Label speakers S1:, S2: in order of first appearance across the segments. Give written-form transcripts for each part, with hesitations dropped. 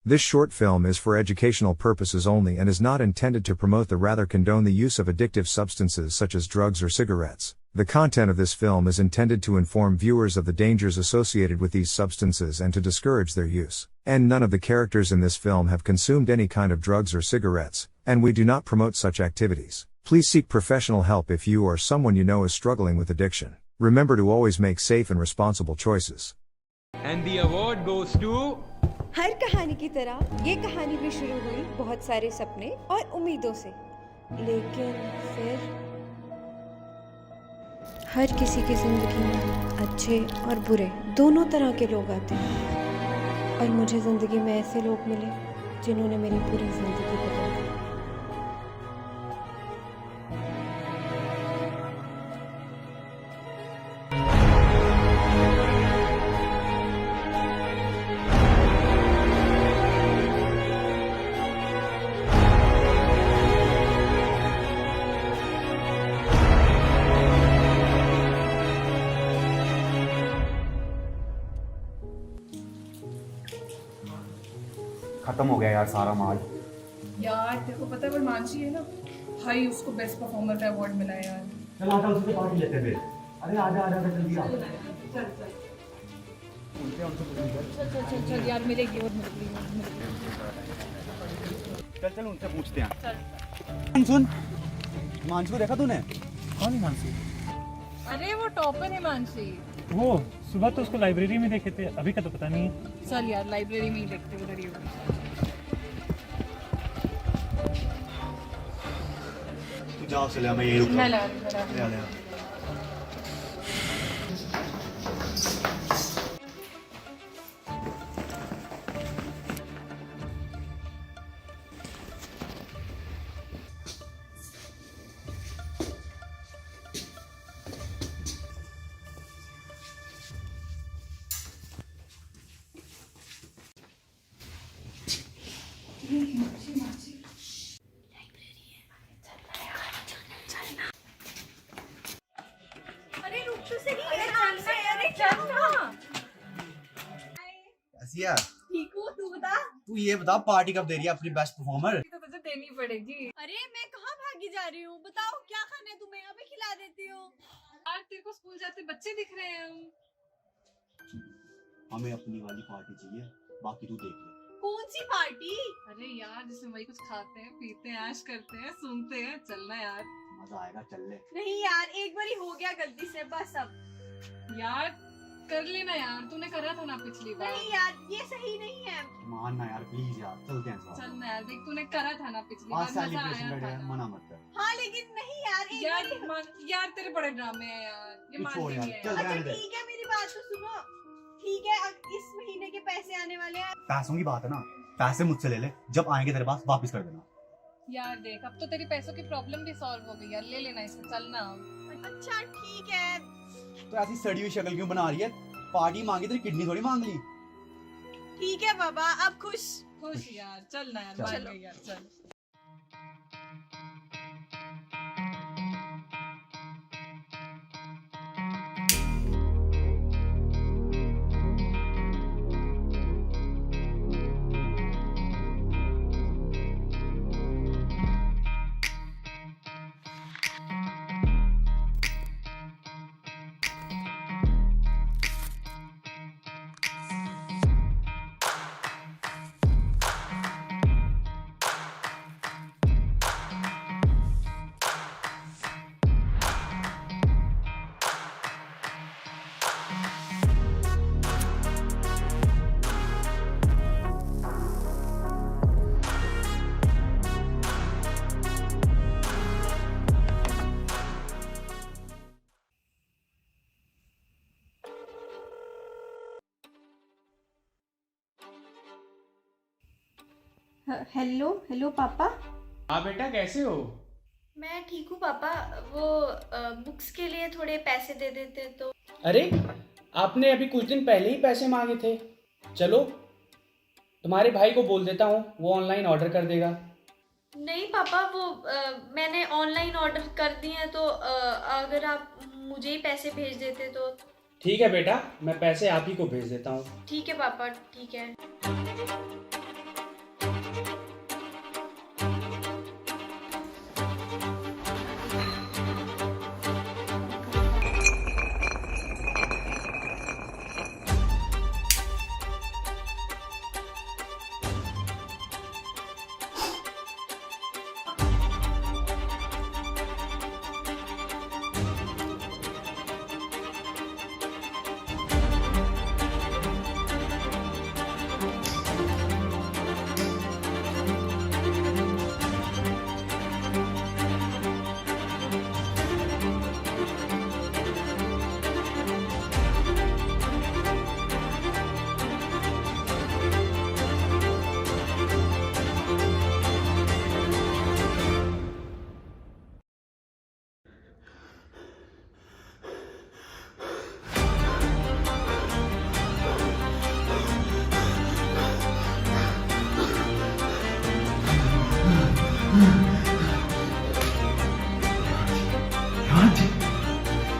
S1: This short film is for educational purposes only and is not intended to promote the rather condone the use of addictive substances such as drugs or cigarettes. The content of this film is intended to inform viewers of the dangers associated with these substances and to discourage their use. And none of the characters in this film have consumed any kind of drugs or cigarettes, and we do not promote such activities. Please seek professional help if you or someone you know is struggling with addiction. Remember to always make safe and responsible choices.
S2: And the award goes to...
S3: हर कहानी की तरह ये कहानी भी शुरू हुई बहुत सारे सपने और उम्मीदों से, लेकिन फिर हर किसी की जिंदगी में अच्छे और बुरे दोनों तरह के लोग आते हैं, और मुझे जिंदगी में ऐसे लोग मिले जिन्होंने मेरी पूरी जिंदगी बदल दी।
S4: खत्म हो गया यार सारा माल।
S5: यार तेरे को पता है वरमानशी है ना भाई, उसको बेस्ट परफॉर्मर का अवार्ड मिला है यार।
S4: चल आजा उससे पार्टी लेते हैं। अरे आजा आजा जल्दी आ।
S5: चल चल चल चल यार मिलेगी और मिलेगी।
S4: चल चल उनसे पूछते हैं। सुन हिमांशु को देखा तूने?
S6: कौन हिमांशु?
S5: अरे वो टॉपर हिमांशी।
S6: वो सुबह तो उसको लाइब्रेरी में देखे थे, अभी का तो पता नहीं है।
S5: चल यार लाइब्रेरी में ही देखते उधर ही होगा।
S4: तू जाओ चले, मैं यही रुक रहा हूं। ले आ।
S5: अरे रुक तो सही, अरे चल ना।
S4: ऐसी
S5: ठीक हूँ, तू बता।
S4: तू ये बता पार्टी कब दे रही है अपनी बेस्ट परफॉर्मर?
S5: तो तुझे देनी पड़ेगी।
S3: अरे मैं कहाँ भागी जा रही हूँ? बताओ क्या खाना है तुम्हें? यहाँ पे खिला देती हूँ।
S5: यार तेरे को स्कूल जाते बच्चे दिख रहे हैं हम।
S4: हमें अपनी वाली पार्टी चाहिए, बाकी तू देख ले।
S3: कौन सी पार्टी?
S5: अरे यार जिसमें वही कुछ खाते हैं, पीते हैं, ऐश करते हैं, सुनते हैं। चलना यार।
S4: मजा आएगा, चल ले।
S3: नहीं यार, एक बार ही हो गया गलती से, बस अब।
S5: यार कर लेना यार, तूने करा था ना पिछली बार।
S3: नहीं यार, ये सही नहीं है।
S4: मान ना यार प्लीज यार, चलते हैं साथ।
S5: चलना यार, देख तूने करा था ना पिछली बार, मजा आया था ना।
S4: मना मत कर।
S3: हाँ लेकिन नहीं यार, एक
S5: यार
S3: बार ही।
S5: यार तेरे बड़े ड्रामे हैं यार, ये
S4: तू
S5: मान
S4: छोड़ यार,
S5: नहीं है।
S4: चल
S3: अच्छा
S4: रहने दे।
S3: ठीक है, मेरी बात तो सुनो। ठीक है, अब इस महीने के पैसे आने वाले हैं।
S4: पैसों की बात है ना, पैसे मुझसे ले ले, जब आएंगे तेरे पास वापस कर देना।
S5: यार देख अब तो तेरी पैसों की प्रॉब्लम भी सॉल्व हो गई यार, ले लेना इसे, चलना।
S3: अच्छा ठीक है।
S4: तो ऐसी सड़ी हुई शक्ल क्यों बना रही है? पार्टी मांगी तेरी किडनी थोड़ी मांग ली।
S3: ठीक है बाबा, अब खुश।
S5: खुश यार, चलना यार,
S4: चल।
S5: मान गई यार, चल।
S3: हेलो हेलो पापा।
S2: हाँ बेटा, कैसे हो?
S3: मैं ठीक हूँ पापा। वो बुक्स के लिए थोड़े पैसे दे देते तो।
S7: अरे आपने अभी कुछ दिन पहले ही पैसे मांगे थे। चलो तुम्हारे भाई को बोल देता हूँ, वो ऑनलाइन ऑर्डर कर देगा।
S3: नहीं पापा, वो मैंने ऑनलाइन ऑर्डर कर दिए हैं, तो अगर आप मुझे ही पैसे भेज देते तो।
S7: ठीक है बेटा, मैं पैसे आप ही को भेज देता हूँ।
S3: ठीक है पापा, ठीक है।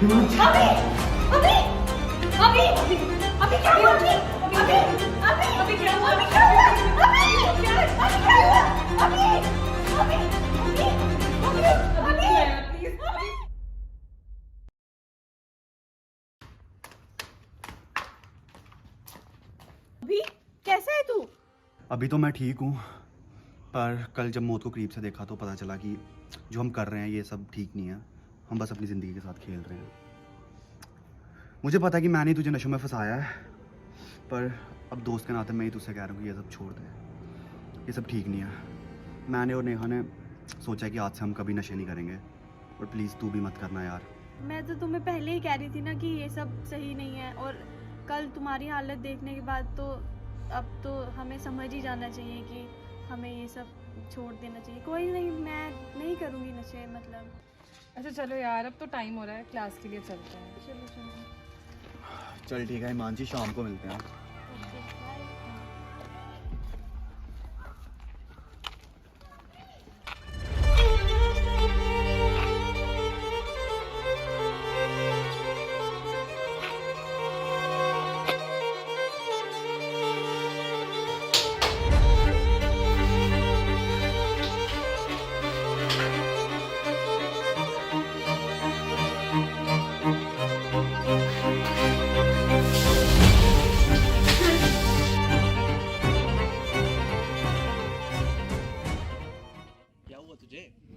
S8: अभी कैसा है तू?
S4: अभी तो मैं ठीक हूँ, पर कल जब मौत को करीब से देखा तो पता चला कि जो हम कर रहे हैं ये सब ठीक नहीं है। हम बस अपनी ज़िंदगी के साथ खेल रहे हैं। मुझे पता है कि मैंने ही तुझे नशों में फंसाया है, पर अब दोस्त के नाते मैं ही तुझसे कह रहा हूँ कि ये सब छोड़ दे। ये सब ठीक नहीं है। मैंने और नेहा ने सोचा कि आज से हम कभी नशे नहीं करेंगे, और प्लीज़ तू भी मत करना यार।
S8: मैं तो तुम्हें पहले ही कह रही थी ना कि ये सब सही नहीं है, और कल तुम्हारी हालत देखने के बाद तो अब तो हमें समझ ही जाना चाहिए कि हमें ये सब छोड़ देना चाहिए। कोई नहीं, मैं नहीं करूँगी नशे, मतलब।
S5: अच्छा चलो यार, अब तो टाइम हो रहा है, क्लास के लिए चलते हैं।
S8: चलो चलो।
S4: चल ठीक है हिमांशी, शाम को मिलते हैं।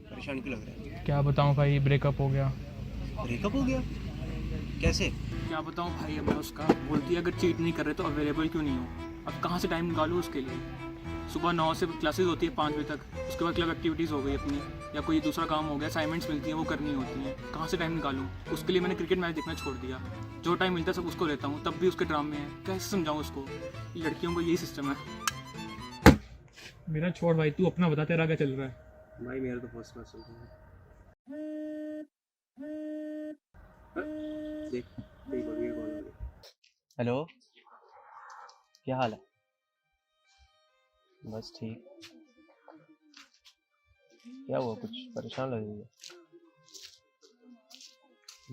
S9: परेशान क्यों लग रहा है?
S6: क्या बताऊं भाई, ब्रेकअप हो गया।
S9: ब्रेकअप हो गया? कैसे?
S2: क्या बताऊं भाई, अब मैं उसका बोलती है अगर चीट नहीं कर रहे तो अवेलेबल क्यों नहीं हो। अब कहाँ से टाइम निकालूँ उसके लिए। सुबह 9 से क्लासेस होती है 5 बजे तक, उसके बाद क्लब एक्टिविटीज़ हो गई अपनी, या कोई दूसरा काम हो गया, असाइनमेंट्स मिलती हैं वो करनी होती हैं। कहाँ से टाइम निकालूँ उसके लिए। मैंने क्रिकेट मैच देखना छोड़ दिया। जो टाइम मिलता है सब उसको लेता हूँ, तब भी उसके ड्रामे हैं। कैसे समझाऊँ उसको, लड़कियों को यही सिस्टम है।
S6: मेरा छोड़ भाई, तू अपना बता, तेरा क्या चल रहा है?
S9: भाई मेरा तो फर्स्ट क्लास चल रहा है। देख देख बढ़िया कॉल आ गया। हेलो, क्या हाल है? बस ठीक। क्या हुआ, कुछ परेशान लग रही है?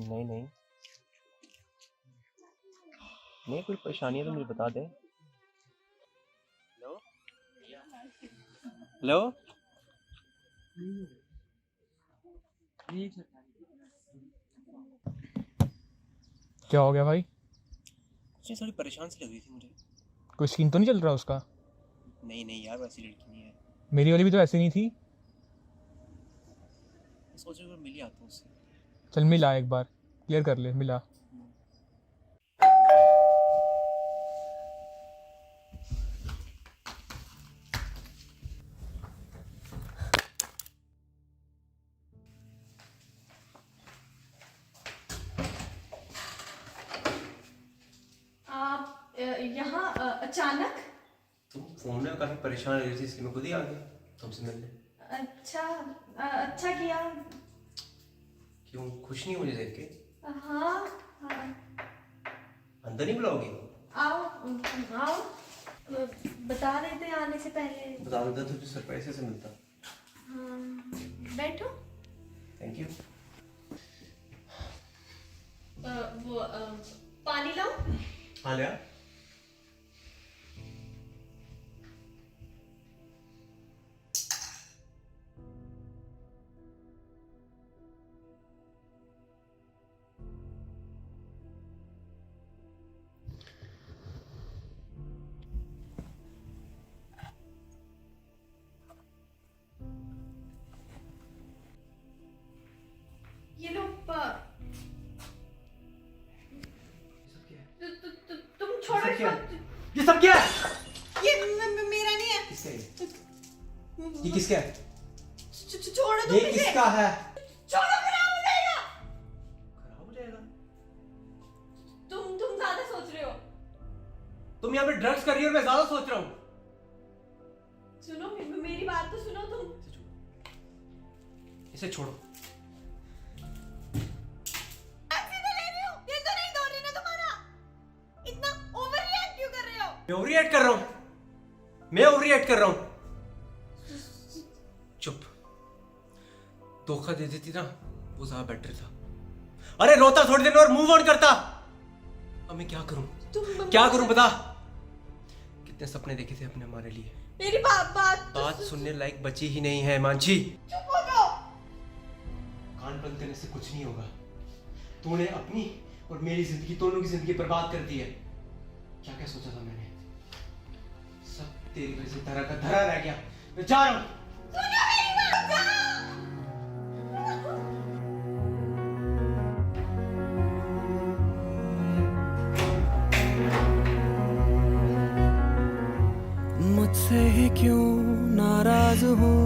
S9: नहीं नहीं नहीं, कोई परेशानी है तो मुझे बता दे। हेलो हेलो,
S6: क्या हो गया भाई?
S9: मुझे थोड़ी परेशान सी लग रही थी मुझे।
S6: कोई सीन तो नहीं चल रहा उसका?
S9: नहीं नहीं यार, वैसी लड़की नहीं है।
S6: मेरी वाली भी तो ऐसी नहीं थी।
S9: सोच रहा हूँ मिल ही आता हूँ उससे।
S6: चल मिला, एक बार क्लियर कर ले, मिला।
S8: आप यहाँ अचानक?
S9: तुम फोन में काफी परेशान लग रही थी, इसलिए मैं खुद ही आ गया तुमसे मिलने।
S8: अच्छा किया।
S9: क्यों, खुश नहीं मुझे देख के?
S8: हाँ हाँ।
S9: अंदर नहीं बुलाओगे?
S8: आओ आओ, बता रहे थे आने से पहले।
S9: बता देता तो सरप्राइज से मिलता।
S8: हाँ, बैठो।
S9: Thank you.
S8: वो पानी लाओ।
S9: हाँ लिया।
S8: ये लो तुम छोड़ो इसको।
S9: ये सब क्या है?
S8: ये मेरा नहीं है।
S9: किसका है? ये किसका है?
S8: छोड़ो तुम
S9: ये
S8: इसे।
S9: किसका है?
S8: छोड़ो, खराब हो जाएगा।
S9: खराब हो जाएगा?
S8: तुम ज्यादा सोच रहे हो।
S9: तुम यहाँ पे ड्रग्स कर रही हो और मैं ज्यादा सोच रहा हूँ।
S8: सुनो, मेरी बात तो सुनो तुम।
S9: इसे छोड़ो। मैं ओवररिएक्ट कर रहा हूं। मैं ओवररिएक्ट कर रहा हूं। चुप। धोखा दे देती ना, वो ज्यादा बेटर था। अरे रोता थोड़ी देर में और मूव ऑन करता। अब मैं क्या करूं? क्या करूं बता? कितने सपने देखे थे अपने हमारे लिए।
S8: मेरी
S9: बात सुनने लायक बची ही नहीं है मानसी।
S8: चुप हो जाओ।
S9: कान बंद करने से कुछ नहीं होगा। तूने अपनी और मेरी जिंदगी, दोनों की जिंदगी बर्बाद कर दी है। क्या क्या सोचा था मैंने, सब तेरी वजह से धरा का धरा रह गया। मैं जा रहा हूं।
S10: मुझसे ही क्यों नाराज हूँ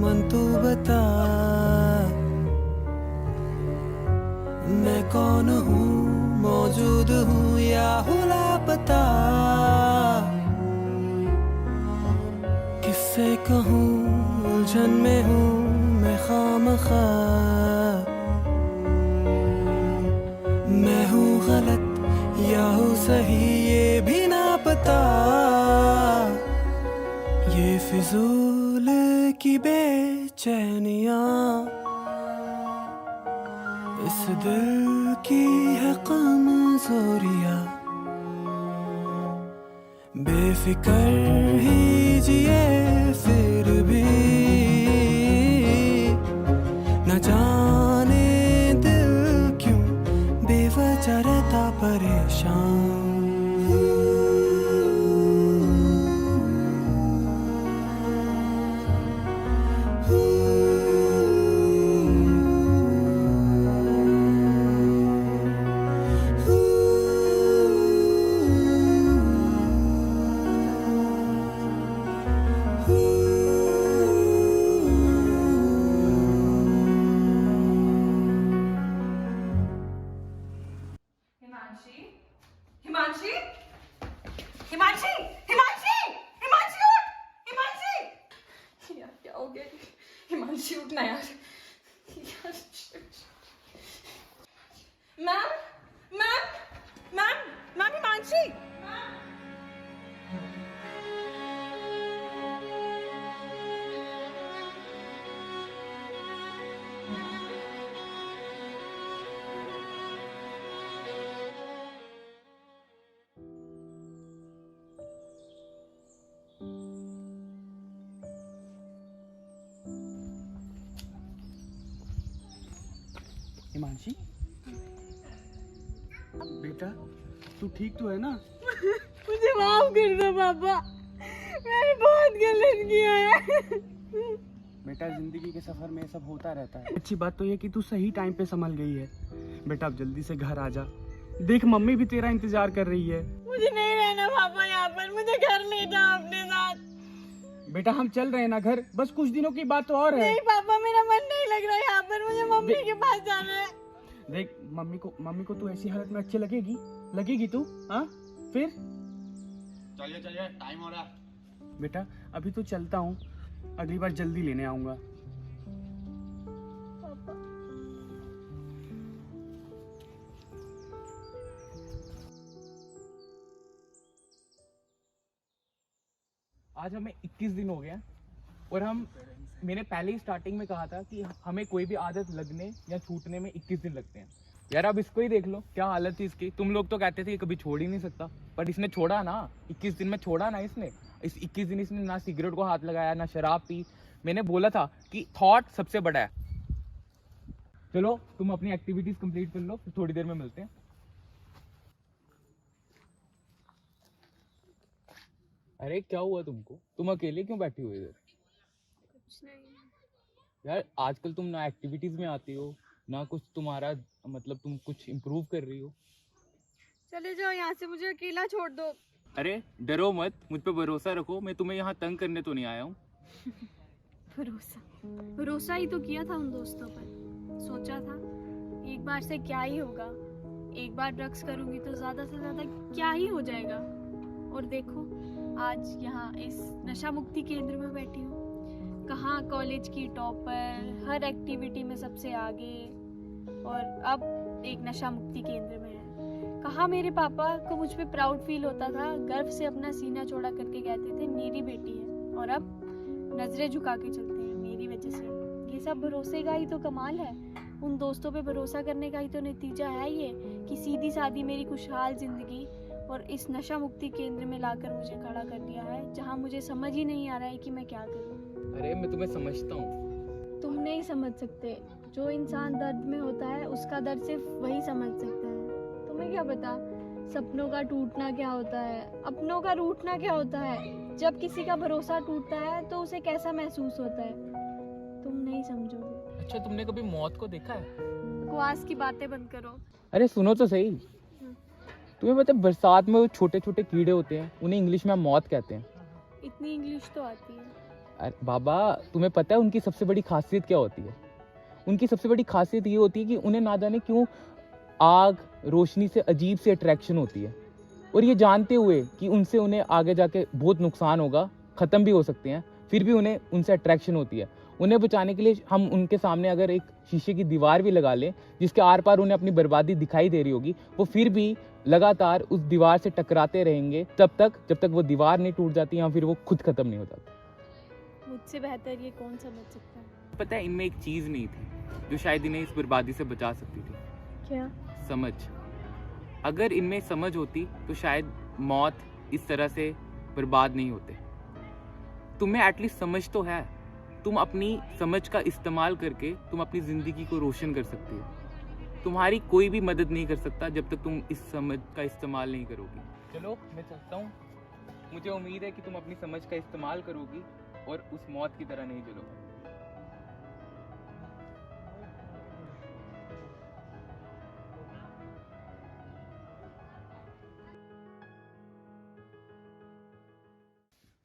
S10: मन तू बता, मैं कौन हूँ, मौजूद हूँ या हूँ लापता। किससे कहूँ उलझन में हूँ मैं खामखा, मैं हूँ गलत या हूँ सही ये भी ना पता। ये फिजूल की बेचैनियाँ इस दिल की है कमजोरियाँ, बेफिक्र ही जिए फिर भी न जाने दिल क्यों बेवजह रहता परेशान।
S5: हिमांशी हिमांशी हिमांशी हिमांशी उठ। हिमांशी यार क्या हो गया? हिमांशी उठना यार। Ma'am ma'am ma'am ma'am Himanshi.
S4: Himanshi बेटा तू ठीक तो है ना?
S8: मुझे माफ कर दो पापा, मैंने बहुत गलत किया है।
S4: बेटा जिंदगी के सफर में सब होता रहता है। अच्छी बात तो ये कि तू सही टाइम पे संभल गई है। बेटा अब जल्दी से घर आ जा, देख मम्मी भी तेरा इंतजार कर रही है।
S8: मुझे नहीं रहना पापा यहाँ पर, मुझे घर ले जाओ अपने साथ।
S4: बेटा हम चल रहे हैं ना घर, बस कुछ दिनों की बात तो और है।
S8: नहीं पापा मेरा मन नहीं लग रहा यहाँ पर, मुझे मम्मी के पास जाना है।
S4: देख मम्मी को तू ऐसी हालत में अच्छी लगेगी तू? हाँ फिर चलिए टाइम हो रहा है। बेटा अभी तो चलता हूँ, अगली बार जल्दी लेने आऊंगा।
S11: आज हमें 21 दिन हो गया और मैंने पहले ही स्टार्टिंग में कहा था कि हमें कोई भी आदत लगने या छूटने में 21 दिन लगते हैं। यार अब इसको ही देख लो, क्या हालत थी इसकी। तुम लोग तो कहते थे कि कभी छोड़ ही नहीं सकता, पर इसने छोड़ा ना। 21 दिन में छोड़ा ना इसने। इस 21 दिन इसने ना सिगरेट को हाथ लगाया, ना शराब पी। मैंने बोला था कि थॉट सबसे बड़ा है। चलो तुम अपनी एक्टिविटीज कंप्लीट कर लो, फिर थोड़ी देर में मिलते हैं। अरे क्या हुआ तुमको? तुम अकेले क्यों बैठी हो इधर?
S8: कुछ नहीं
S11: यार आजकल तुम ना एक्टिविटीज में आती हो, ना कुछ तुम्हारा मतलब तुम कुछ इम्प्रूव कर रही हो।
S8: चले जाओ यहाँ से, मुझे अकेला छोड़ दो।
S11: अरे डरो मत, मुझ पे भरोसा रखो। मैं तुम्हें यहाँ तंग करने तो नहीं आया हूँ।
S8: भरोसा ही तो किया था उन दोस्तों पर। सोचा था एक बार से क्या ही होगा, एक बार ड्रग्स करूंगी तो ज्यादा से ज्यादा क्या ही हो जाएगा। और देखो आज यहाँ इस नशा मुक्ति केंद्र में बैठी हूँ, कहाँ कॉलेज की टॉपर, हर एक्टिविटी में सबसे आगे, और अब एक नशा मुक्ति केंद्र में है। कहाँ मेरे पापा को मुझ पे प्राउड फील होता था, गर्व से अपना सीना चौड़ा करके कहते थे मेरी बेटी है, और अब नजरें झुका के चलते हैं मेरी वजह से। ये सब भरोसे का ही तो कमाल है। उन दोस्तों पे भरोसा करने का ही तो नतीजा है ये कि सीधी सादी मेरी खुशहाल ज़िंदगी और इस नशा मुक्ति केंद्र में लाकर मुझे खड़ा कर दिया है, जहाँ मुझे समझ ही नहीं आ रहा है कि मैं क्या करूँ।
S11: अरे मैं तुम्हें समझता हूँ।
S8: तुम नहीं समझ सकते। जो इंसान दर्द में होता है उसका दर्द सिर्फ वही समझ सकता है। तुम्हें क्या पता सपनों का टूटना क्या होता है, अपनों का रूठना क्या होता है। जब किसी का भरोसा टूटता है तो उसे कैसा महसूस होता है, तुम नहीं समझोगे।
S11: अच्छा, तुमने कभी मौत को देखा है?
S8: बकवास की बातें बंद करो।
S11: अरे सुनो तो सही। तुम्हें पता है बरसात में वो छोटे छोटे कीड़े होते हैं, उन्हें इंग्लिश में हम मौत कहते हैं।
S8: इतनी इंग्लिश तो आती है।
S11: अरे बाबा, तुम्हें पता है उनकी सबसे बड़ी खासियत क्या होती है? उनकी सबसे बड़ी खासियत ये होती है कि उन्हें ना जाने क्यों आग रोशनी से अजीब सी अट्रैक्शन होती है, और ये जानते हुए कि उनसे उन्हें आगे जाके बहुत नुकसान होगा, ख़त्म भी हो सकते हैं, फिर भी उन्हें उनसे अट्रैक्शन होती है। उन्हें बचाने के लिए हम उनके सामने अगर एक शीशे की दीवार भी लगा लें जिसके आर पार उन्हें अपनी बर्बादी दिखाई दे रही होगी, वो फिर भी लगातार उस दीवार से टकराते रहेंगे जब तक वो दीवार नहीं टूट जाती या फिर वो खुद ख़त्म नहीं हो जाता।
S8: मुझसे बेहतर ये कौन समझ सकता है।
S11: पता है इनमें एक चीज़ नहीं थी जो शायद इन्हें इस बर्बादी से बचा सकती थी।
S8: क्या?
S11: समझ। अगर इनमें समझ होती तो शायद मौत इस तरह से बर्बाद नहीं होते। तुम्हें एटलीस्ट समझ तो है, तुम अपनी समझ का इस्तेमाल करके तुम अपनी ज़िंदगी को रोशन कर सकती हो। तुम्हारी कोई भी मदद नहीं कर सकता जब तक तुम इस समझ का इस्तेमाल नहीं करोगी। चलो मैं चलता हूँ। मुझे उम्मीद है कि तुम अपनी समझ का इस्तेमाल करोगी और उस मौत की तरह नहीं जलोगी।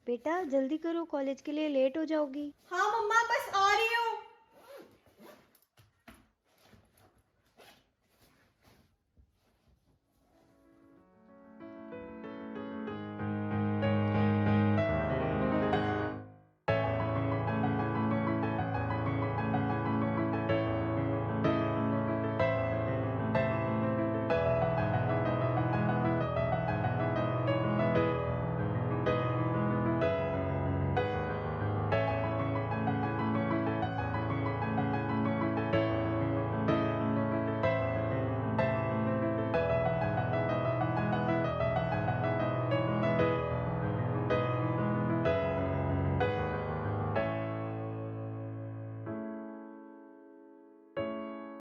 S3: बेटा जल्दी करो, कॉलेज के लिए लेट हो जाओगी।
S5: हाँ मम्मा, बस आ रही